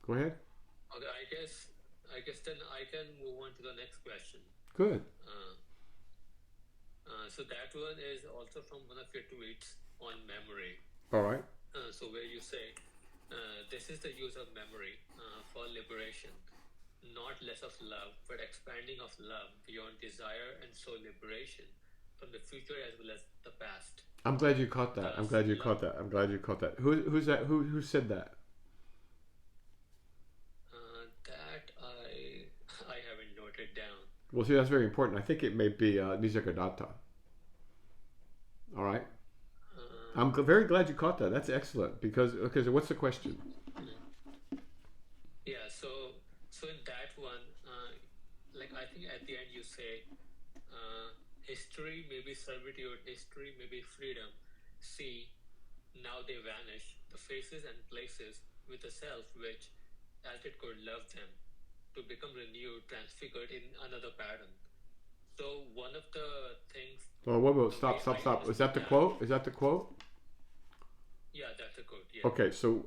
Go ahead. Okay, I guess then I can move on to the next question. Good. Uh, so that one is also from one of your tweets on memory. All right. So where you say, this is the use of memory for liberation, not less of love, but expanding of love beyond desire and so liberation from the future as well as the past. I'm glad you caught that. I'm Thus, glad you love. caught that. I'm glad you caught that. Who's that? Who said that? That I haven't noted down. Well, see, that's very important. I think it may be disregard. All right. I'm Uh, very glad you caught that. That's excellent because okay. So what's the question? yeah. So in that one, like I think at the end you say, history may be servitude, history may be freedom. See, now they vanish, the faces and places with the self which, as it could love them, to become renewed, transfigured in another pattern. So one of the things, Oh, whoa, the stop, way stop, I stop. Is understood that the that, quote? Is that the quote? yeah, that's a quote, yeah. Okay, so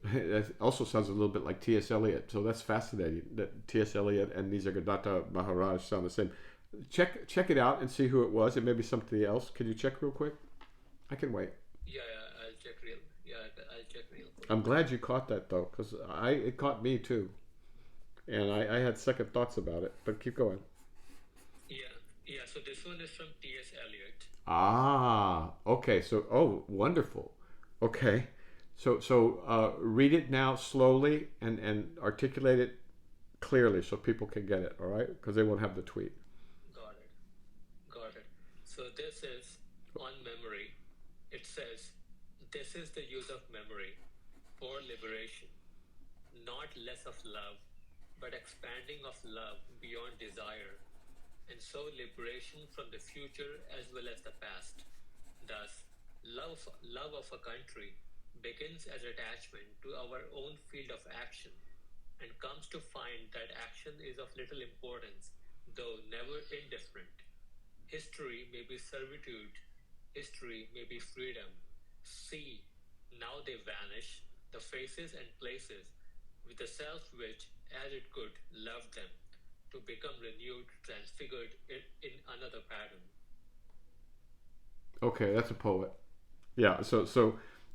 that also sounds a little bit like T.S. Eliot. So that's fascinating that T.S. Eliot and Nisargadatta Maharaj sound the same. Check it out and see who it was. It may be something else. Can you check real quick? I can wait. Yeah, yeah, I'll check real quick. I'm glad you caught that though, because I it caught me too, and I had second thoughts about it. But keep going. Yeah, yeah. So this one is from T.S. Eliot. Ah, okay. So, oh, wonderful. Okay. So read it now slowly and articulate it clearly so people can get it. All right, because they won't have the tweet. Got it, got it. So this is on memory. It says, this is the use of memory for liberation, not less of love, but expanding of love beyond desire, and so liberation from the future as well as the past. Thus, love of a country begins as attachment to our own field of action and comes to find that action is of little importance, though never indifferent. History may be servitude, history may be freedom. See, now they vanish, the faces and places, with the self which, as it could, loved them, to become renewed, transfigured in another pattern. Okay, that's a poet. Yeah.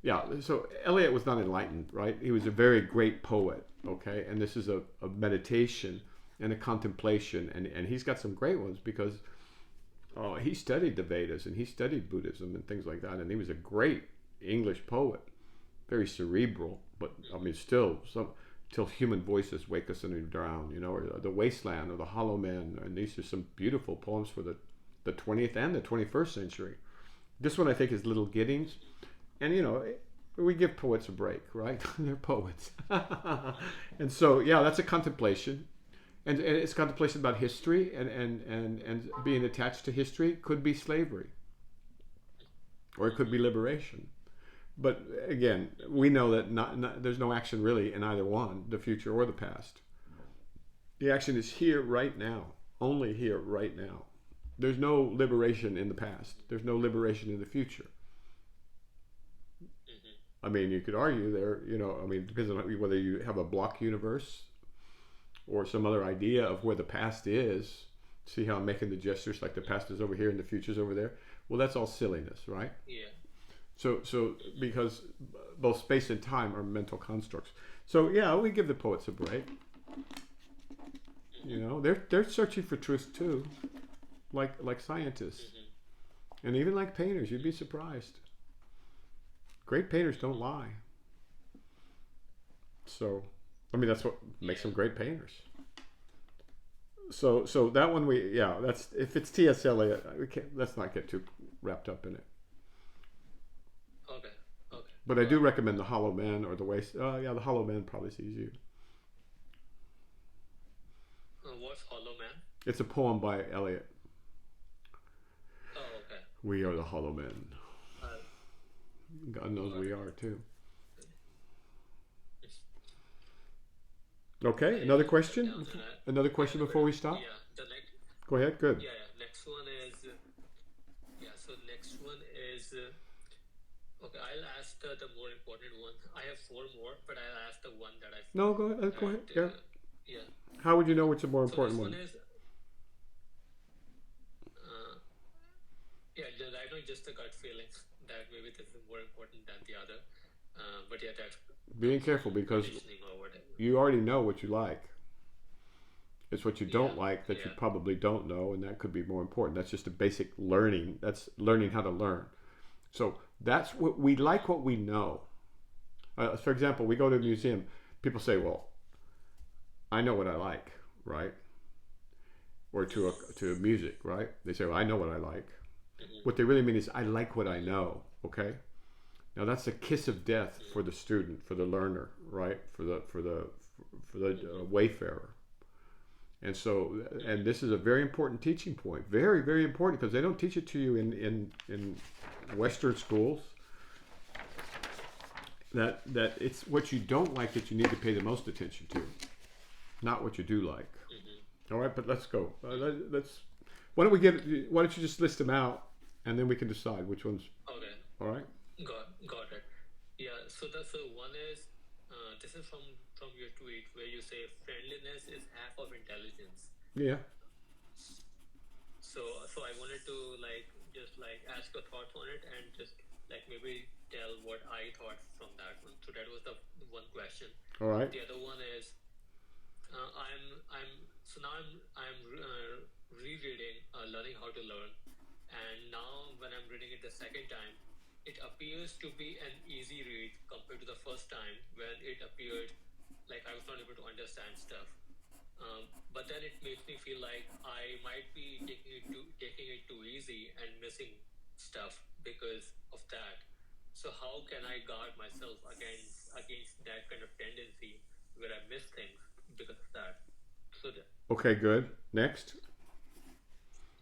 Yeah. So Eliot was not enlightened, right? He was a very great poet. Okay, and this is a meditation and a contemplation, and he's got some great ones because he studied the Vedas and he studied Buddhism and things like that, and he was a great English poet, very cerebral, but I mean, still some till human voices wake us and we drown, or the Wasteland or the Hollow Man, and these are some beautiful poems for the 20th and the 21st century. This one I think is Little Giddings, and we give poets a break, right? They're poets, and so yeah, that's a contemplation, and it's contemplation about history and being attached to history could be slavery or it could be liberation. But again, we know that there's no action really in either one, the future or the past. The action is here right now, only here right now. There's no liberation in the past. There's no liberation in the future. Mm-hmm. I mean, you could argue there, I mean, it depends on whether you have a block universe or some other idea of where the past is. See how I'm making the gestures like the past is over here and the future is over there? Well, that's all silliness, right? Yeah. So because both space and time are mental constructs. So yeah, we give the poets a break. Mm-hmm. They're searching for truth too, like scientists Mm-hmm. and even like painters. You'd be surprised. Great painters don't lie. So, I mean, that's what makes Yeah. them great painters. So that one that's if it's T.S. Eliot, we can't. Let's not get too wrapped up in it. Okay. Okay. But I do Got it. recommend the Hollow Man or the Waste. Yeah, the Hollow Man probably is easier. What's Hollow Man? It's a poem by Eliot. Oh, okay. We are the Hollow Men. Uh, God knows got we it. are too. It's- Okay, Okay, another I'll note it question. down. Another Yeah, question before we stop. yeah. The next. Go ahead. Good. Yeah, yeah. Next one is. Yeah. So next one is. Okay, I'll ask the more important one. I have four more, but I'll ask the one that I No, go ahead. Go ahead. Yeah. yeah. How would you know which is a more So this important one one? is yeah, I know just the gut feeling that maybe this is more important than the other. But yeah, that Being comes from careful because conditioning or whatever. you already know what you like. It's what you don't Yeah, like that you yeah, probably don't know, and that could be more important. That's just a basic learning. That's learning how to learn. So that's what we like, what we know. For example, we go to a museum. People say, "Well, I know what I like," right? Or to music, right? They say, "Well, I know what I like." hmm What they really mean is, "I like what I know." Okay. Now that's a kiss of death for the student, for the learner, right? For the wayfarer. And so, and this is a very important teaching point. Very, very important because they don't teach it to you in Western schools. That it's what you don't like that you need to pay the most attention to, not what you do like. All right, but let's go. Let's. Why don't we get? Why don't you just list them out, and then we can decide which ones. Okay, All right. got it. Yeah. So the one is this is from your tweet where you say friendliness is half of intelligence. Yeah. So I wanted to just ask your thoughts on it and just maybe tell what I thought from that one. So that was the one question. All right. The other one is I'm so now I'm rereading Learning How to Learn, and now when I'm reading it the second time, it appears to be an easy read compared to the first time when it appeared like I was not able to understand stuff. But then it makes me feel like I might be taking it too easy and missing stuff because of that. So how can I guard myself against that kind of tendency where I miss things because of that? So Okay. Good. Next.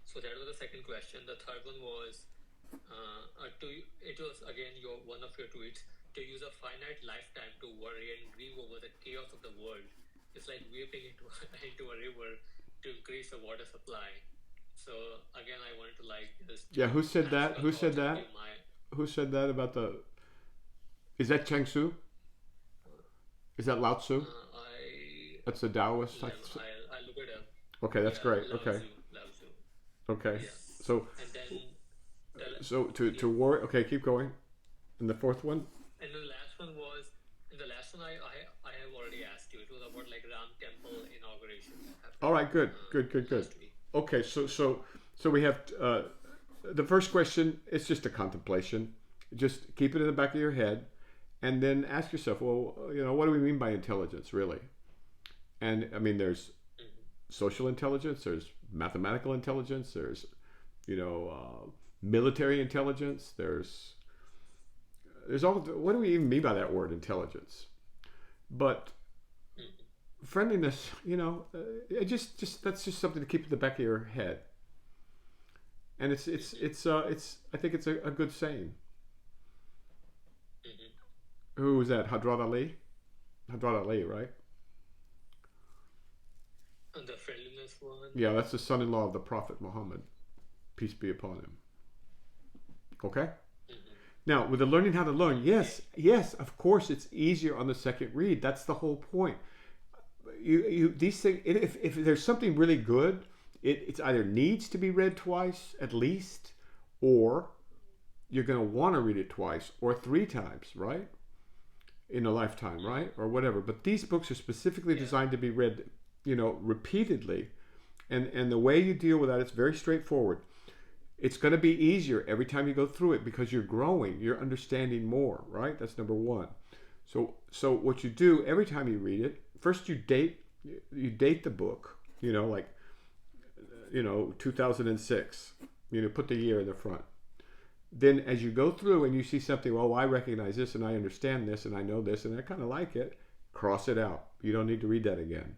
so that was the second question. The third one was it was again one of your tweets, to use a finite lifetime to worry and grieve over the chaos of the world. It's like weeping into into a river to increase the water supply. So again, I wanted to just Yeah. Who said ask that? your Who said thoughts and that? give my Who said that about the? Is that Cheng Tzu? Is that Lao Tzu? I That's the Taoist. I look it up. Okay, that's Yeah, great. Lao Okay, Tzu, Lao Tzu. okay. Yeah, So, and then so to yeah. worry. Okay, keep going. And the fourth one. And the last one was in the last one I have already asked you. It was about Ram Temple inauguration that All happened right, good, good, good, good. last week. Okay, so we have the first question. It's just a contemplation. Just keep it in the back of your head, and then ask yourself, well, what do we mean by intelligence, really? And I mean, there's social intelligence, there's mathematical intelligence, there's military intelligence, there's all. What do we even mean by that word, intelligence? But friendliness, it just that's just something to keep in the back of your head. And it's I think it's a good saying. Who was that? Hadrat Ali? Hadrat Ali, right? And the friendliness one. Yeah, that's the son-in-law of the Prophet Muhammad, peace be upon him. Okay. Now, with the learning how to learn, yes, of course, it's easier on the second read. That's the whole point. These things. If there's something really good, it's either needs to be read twice at least, or you're going to want to read it twice or three times, right? In a lifetime, right? Or whatever. But these books are specifically designed to be read, repeatedly. And the way you deal with that, it's very straightforward. It's going to be easier every time you go through it because you're growing, you're understanding more, right? That's number one. So what you do every time you read it, first you date the book, 2006, put the year in the front. Then as you go through and you see something, well, I recognize this and I understand this and I know this and I kind of like it, cross it out. You don't need to read that again.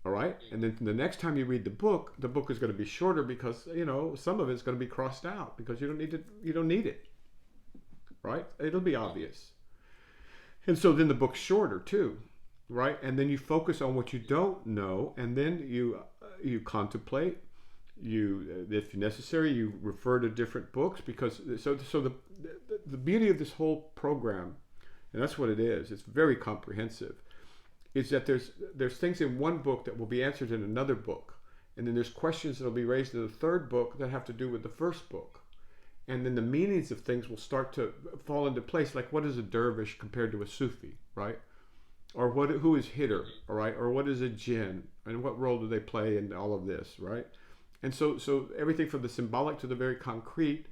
All right? And then the next time you read the book is going to be shorter because, some of it's going to be crossed out because you don't need it. Right? It'll be obvious. And so then the book's shorter too, right? And then you focus on what you don't know, and then you contemplate, if necessary, you refer to different books, because the beauty of this whole program, and that's what it is, it's very comprehensive, is that there's things in one book that will be answered in another book, and then there's questions that will be raised in the third book that have to do with the first book, and then the meanings of things will start to fall into place. Like, what is a dervish compared to a Sufi, right? Or who is hitter, all right? Or what is a jinn, and what role do they play in all of this, right? And so everything from the symbolic to the very concrete,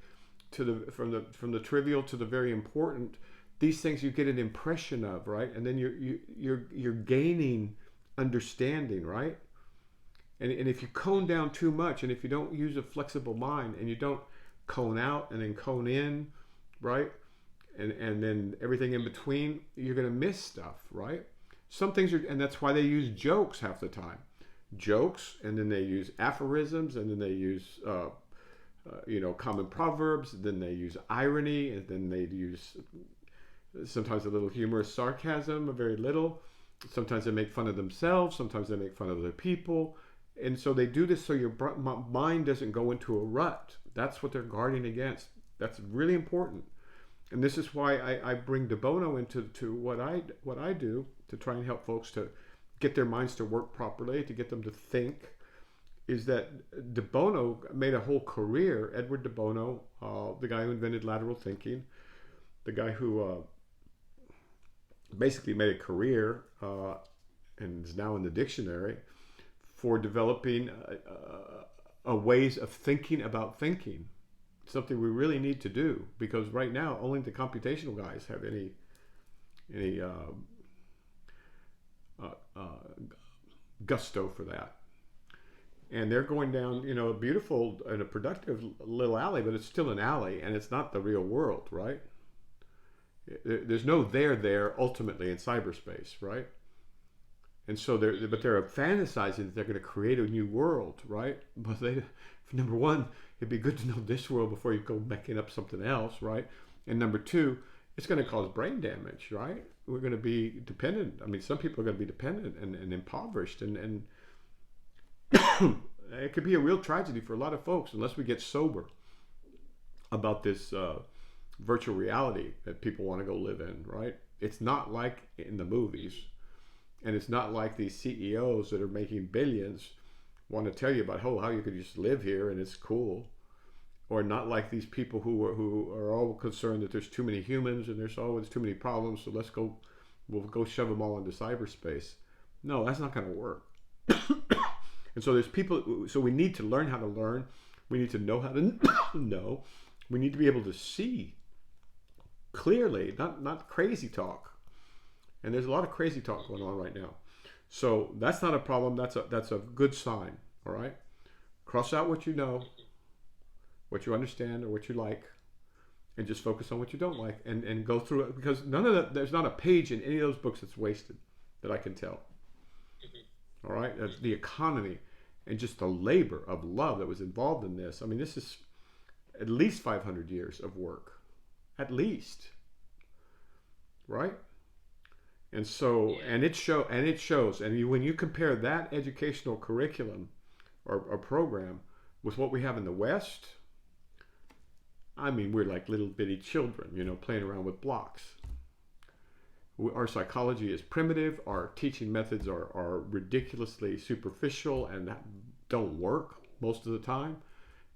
from the trivial to the very important, these things you get an impression of, right? And then you're gaining understanding, right? And if you cone down too much, and if you don't use a flexible mind, and you don't cone out and then cone in, right? And then everything in between, you're going to miss stuff, right? Some things are, and that's why they use jokes half the time. Jokes, and then they use aphorisms, and then they use common proverbs, then they use irony, and then they use sometimes a little humorous sarcasm, a very little. Sometimes they make fun of themselves, sometimes they make fun of other people. And so they do this so your mind doesn't go into a rut. That's what they're guarding against. That's really important. And this is why I bring de Bono into what I do, to try and help folks to get their minds to work properly, to get them to think, is that de Bono made a whole career. Edward de Bono, the guy who invented lateral thinking, the guy who basically made a career and is now in the dictionary for developing ways of thinking about thinking. Something we really need to do, because right now only the computational guys have any gusto for that, and they're going down a beautiful and a productive little alley, but it's still an alley, and it's not the real world, right? There's no there ultimately in cyberspace, right? And so they're fantasizing that they're going to create a new world, right? But number one, it'd be good to know this world before you go making up something else, right? And number two, it's going to cause brain damage, right? We're going to be dependent. I mean, some people are going to be dependent and impoverished, and it could be a real tragedy for a lot of folks unless we get sober about this virtual reality that people want to go live in, right? It's not like in the movies, and it's not like these CEOs that are making billions want to tell you about how you could just live here and it's cool, or not like these people who are all concerned that there's too many humans and there's always too many problems, so we'll go shove them all into cyberspace. No, that's not going to work. And so there's people, so we need to learn how to learn. We need to know how to know. We need to be able to see clearly, not crazy talk. And there's a lot of crazy talk going on right now. So that's not a problem. That's a good sign. All right. Cross out what you know, what you understand, or what you like, and just focus on what you don't like, and go through it, because none of that, there's not a page in any of those books that's wasted that I can tell. All right. The economy and just the labor of love that was involved in this. I mean, this is at least 500 years of work, at least. Right. And so, and it shows, and when you compare that educational curriculum or program with what we have in the West, I mean, we're like little bitty children, playing around with blocks. Our psychology is primitive. Our teaching methods are ridiculously superficial and don't work most of the time.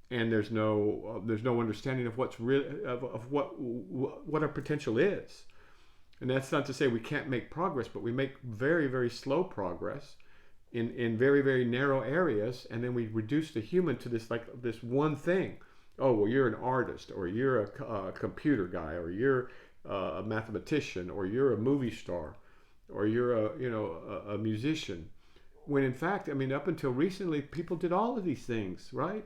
And there's no understanding of what's really of what our potential is. And that's not to say we can't make progress, but we make very, very slow progress in very, very narrow areas, and then we reduce the human to this one thing. Oh, well, you're an artist, or you're a computer guy, or you're a mathematician, or you're a movie star, or you're a musician. When in fact, I mean, up until recently, people did all of these things, right?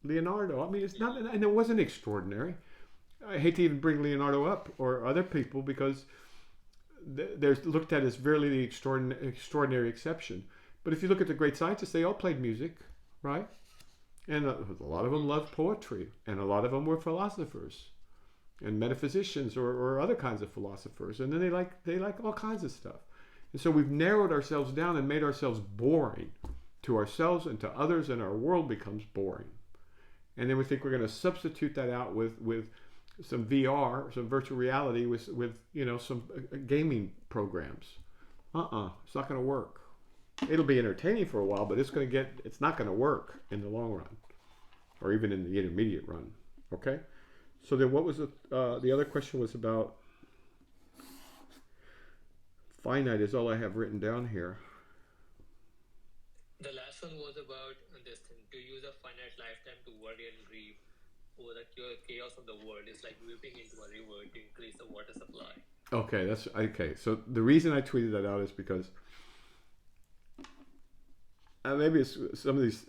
Leonardo. I mean, it's not, and it wasn't extraordinary. I hate to even bring Leonardo up or other people, because they're looked at as really the extraordinary exception. But if you look at the great scientists, they all played music, right? And a lot of them loved poetry, and a lot of them were philosophers and metaphysicians or other kinds of philosophers. And then they like all kinds of stuff. And so we've narrowed ourselves down and made ourselves boring to ourselves and to others, and our world becomes boring. And then we think we're going to substitute that out with some VR, some virtual reality, with some gaming programs. It's not going to work. It'll be entertaining for a while, but it's not going to work in the long run, or even in the intermediate run. Okay. So then, what was the other question was about? Finite is all I have written down here. The last one was about this thing: to use a finite lifetime to worry and grieve over the chaos of the world is like weeping into a river to increase the water supply. Okay, that's okay. So the reason I tweeted that out is because maybe it's some of these,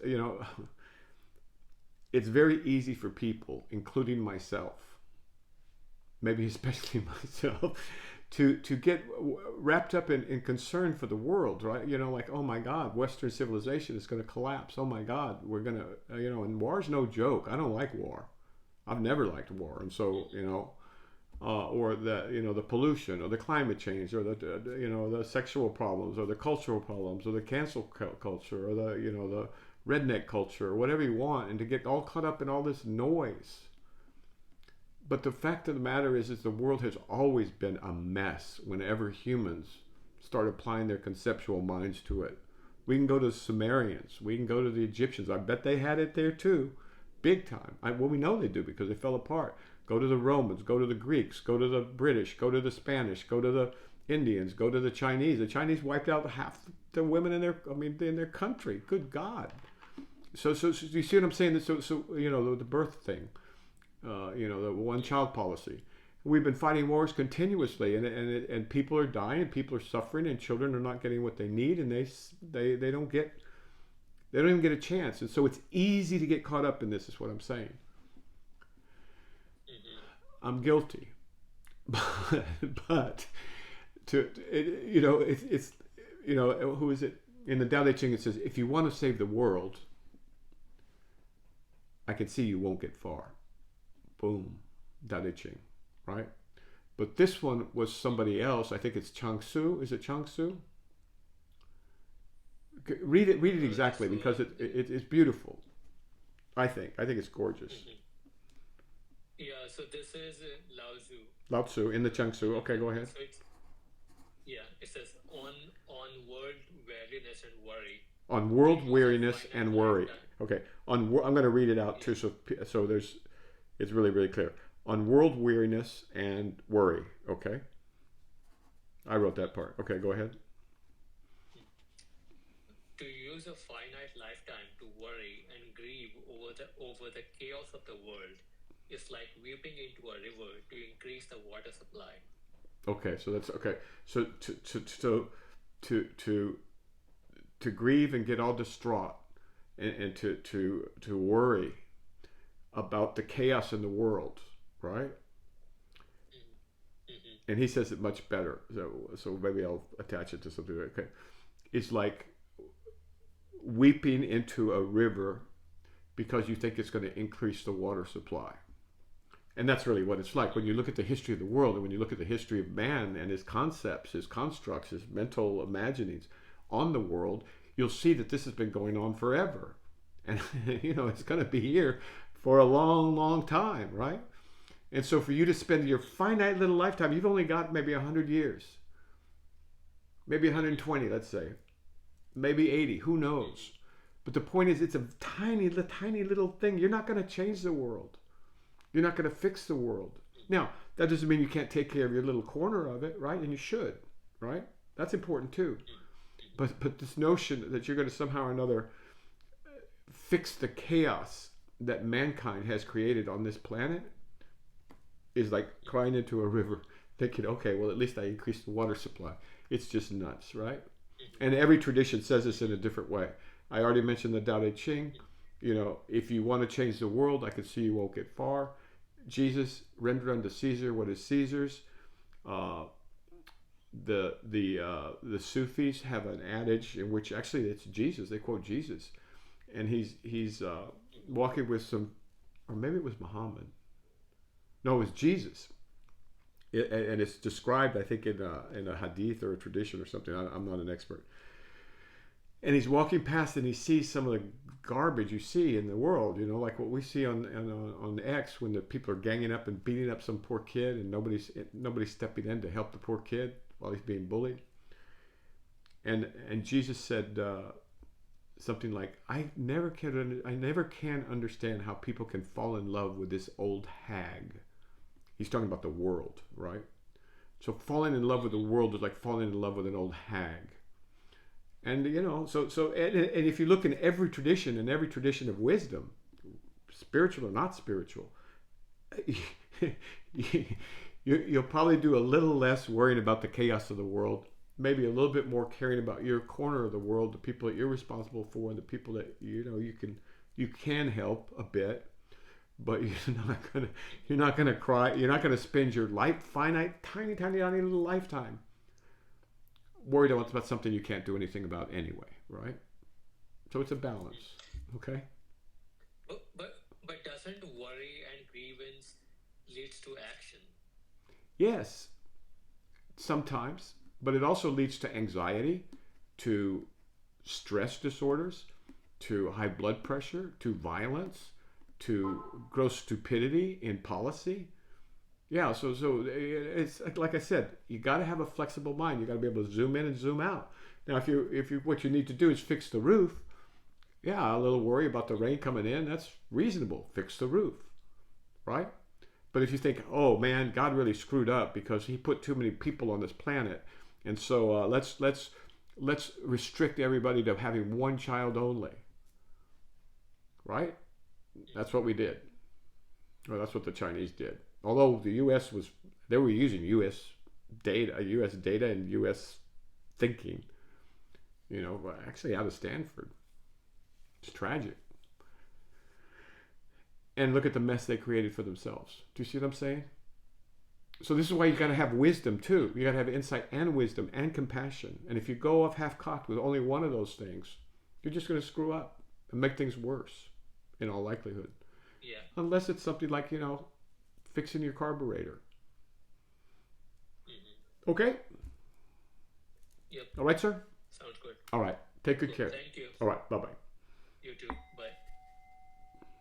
it's very easy for people, including myself, maybe especially myself, to get wrapped up in concern for the world, right? Like, oh my God, Western civilization is going to collapse. Oh my God, we're going to, and war's no joke. I don't like war. I've never liked war. And so, or the pollution, or the climate change, or the sexual problems, or the cultural problems, or the cancel culture, or the redneck culture, or whatever you want, and to get all caught up in all this noise. But the fact of the matter is the world has always been a mess whenever humans start applying their conceptual minds to it. We can go to the Sumerians. We can go to the Egyptians. I bet they had it there too, big time. We know they do because they fell apart. Go to the Romans, go to the Greeks, go to the British, go to the Spanish, go to the Indians, go to the Chinese. The Chinese wiped out half the women in their country. Good God. So you see what I'm saying? So the birth thing. The one-child policy. We've been fighting wars continuously, and people are dying, people are suffering, and children are not getting what they need, and they don't even get a chance. And so it's easy to get caught up in this, is what I'm saying. I'm guilty, but it's who is it in the Tao Te Ching? It says, if you want to save the world, I can see you won't get far. Boom, Tao Te Ching, right? But this one was somebody else. I think it's Chuang Tzu. Is it Chuang Tzu? Read it exactly, because it's beautiful. I think it's gorgeous. Yeah, so this is Lao Tzu. Lao Tzu in the Chuang Tzu. Okay, go ahead. So it says on world weariness and worry. On world weariness and worry. Okay. I'm going to read it out too. So it's really, really clear. On world weariness and worry. Okay. I wrote that part. Okay, go ahead. To use a finite lifetime to worry and grieve over the chaos of the world is like weeping into a river to increase the water supply. Okay, so that's okay. So to grieve and get all distraught, and to worry about the chaos in the world, right? And he says it much better. So maybe I'll attach it to something. Okay, it's like weeping into a river because you think it's going to increase the water supply. And that's really what it's like when you look at the history of the world, and when you look at the history of man and his concepts, his constructs, his mental imaginings on the world. You'll see that this has been going on forever, and it's going to be here for a long, long time, right? And so for you to spend your finite little lifetime, you've only got maybe 100 years, maybe 120, let's say, maybe 80, who knows? But the point is, it's a tiny little thing. You're not going to change the world. You're not going to fix the world. Now, that doesn't mean you can't take care of your little corner of it, right? And you should, right? That's important too. But this notion that you're going to somehow or another fix the chaos that mankind has created on this planet is like crying into a river, thinking, okay, well, at least I increased the water supply. It's just nuts, right? And every tradition says this in a different way. I already mentioned the Tao Te Ching. If you want to change the world, I can see you won't get far. Jesus, render unto Caesar what is Caesar's. The Sufis have an adage in which actually it's Jesus. They quote Jesus, and he's walking with some, or maybe it was Muhammad. No, it was Jesus. And it's described, I think, in a hadith or a tradition or something. I'm not an expert. and he's walking past and he sees some of the garbage you see in the world, you know, like what we see on X when the people are ganging up and beating up some poor kid and nobody's stepping in to help the poor kid while he's being bullied. And Jesus said something like, I never can understand how people can fall in love with this old hag. He's talking about the world, right? So falling in love with the world is like falling in love with an old hag. And you know, and if you look in every tradition of wisdom, spiritual or not spiritual, you'll probably do a little less worrying about the chaos of the world, maybe a little bit more caring about your corner of the world, the people that you're responsible for, and the people that you can help a bit. But you're not gonna cry. You're not gonna spend your finite, tiny little lifetime worried about something you can't do anything about anyway, right? So it's a balance, okay? But doesn't worry and grievance leads to action? Yes, sometimes, but it also leads to anxiety, to stress disorders, to high blood pressure, to violence, to gross stupidity in policy. Yeah, so it's like I said, you got to have a flexible mind. You got to be able to zoom in and zoom out. Now, if you what you need to do is fix the roof, yeah, a little worry about the rain coming in, that's reasonable. Fix the roof, right? But if you think, oh man, God really screwed up because He put too many people on this planet, and so let's restrict everybody to having one child only, right? That's what we did. Well, that's what the Chinese did. Although the U.S. they were using U.S. data and U.S. thinking, you know, actually out of Stanford. It's tragic. And look at the mess they created for themselves. Do you see what I'm saying? So this is why you got to have wisdom too. You got to have insight and wisdom and compassion. And if you go off half-cocked with only one of those things, you're just going to screw up and make things worse, in all likelihood. Yeah. Unless it's something like, you know, fixing your carburetor. Mm-hmm. Okay? Yep. All right, sir? Sounds good. All right. Take good care. Thank you. All right. Bye-bye. You too.